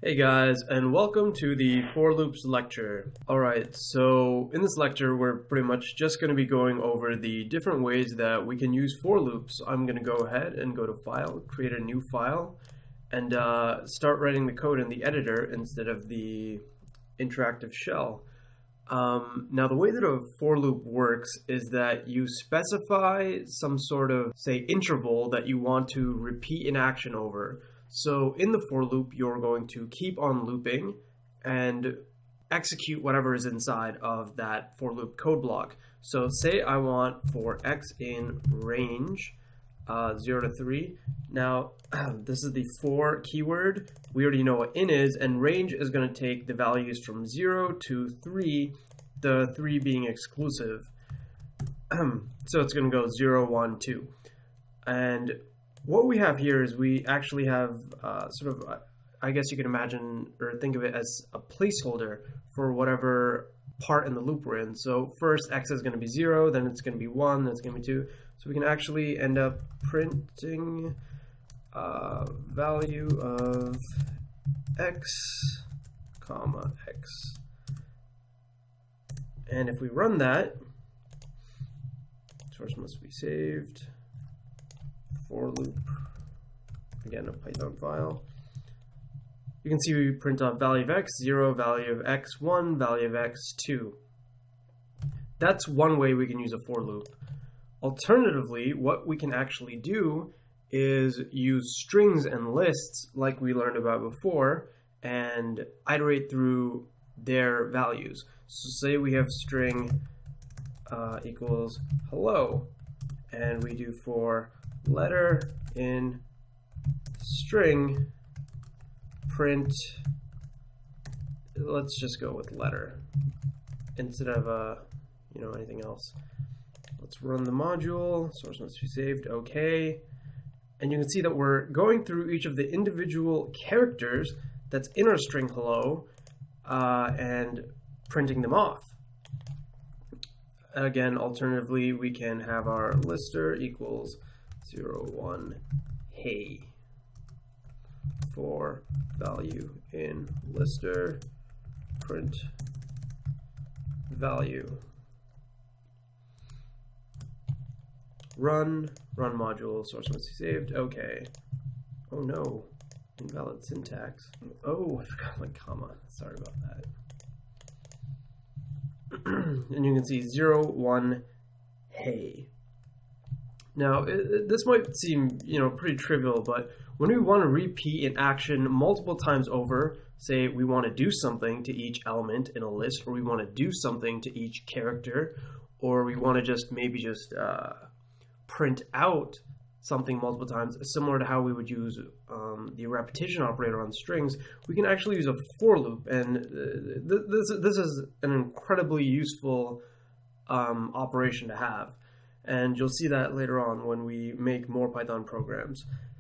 Hey guys, and welcome to the For Loops lecture. Alright, so in this lecture we're pretty much just going to be going over the different ways that we can use for loops. I'm going to go ahead and go to File, create a new file, and start writing the code in the editor instead of the interactive shell. Now the way that a for loop works is that you specify some sort of, say, interval that you want to repeat an action over. So in the for loop, you're going to keep on looping and execute whatever is inside of that for loop code block. So say I want for x in range 0 to 3. Now this is the for keyword. We already know what in is, and range is going to take the values from 0 to 3, the 3 being exclusive. So it's going to go 0, 1, 2. And what we have here is we actually have I guess you can imagine or think of it as a placeholder for whatever part in the loop we're in. So first x is going to be 0, then it's going to be 1, then it's going to be 2. So we can actually end up printing value of x, comma x. And if we run that, source must be saved. For loop, again a Python file. You can see we print off value of x 0, value of x 1, value of x 2. That's one way we can use a for loop. Alternatively, what we can actually do is use strings and lists like we learned about before and iterate through their values. So say we have string equals hello, and we do for letter in string print, let's just go with letter instead of anything else. Let's run the module, source must be saved, okay. And you can see that we're going through each of the individual characters that's in our string hello and printing them off. Again, alternatively, we can have our lister equals 0, 1, hey, for value in lister, print value. Run module, source must be saved, okay. Oh no, invalid syntax. Oh, I forgot my comma, sorry about that. And you can see 0, 1, hey. Now, this might seem, pretty trivial, but when we want to repeat an action multiple times over, say we want to do something to each element in a list, or we want to do something to each character, or we want to maybe print out something multiple times, similar to how we would use the repetition operator on strings, we can actually use a for loop, and this is an incredibly useful operation to have. And you'll see that later on when we make more Python programs.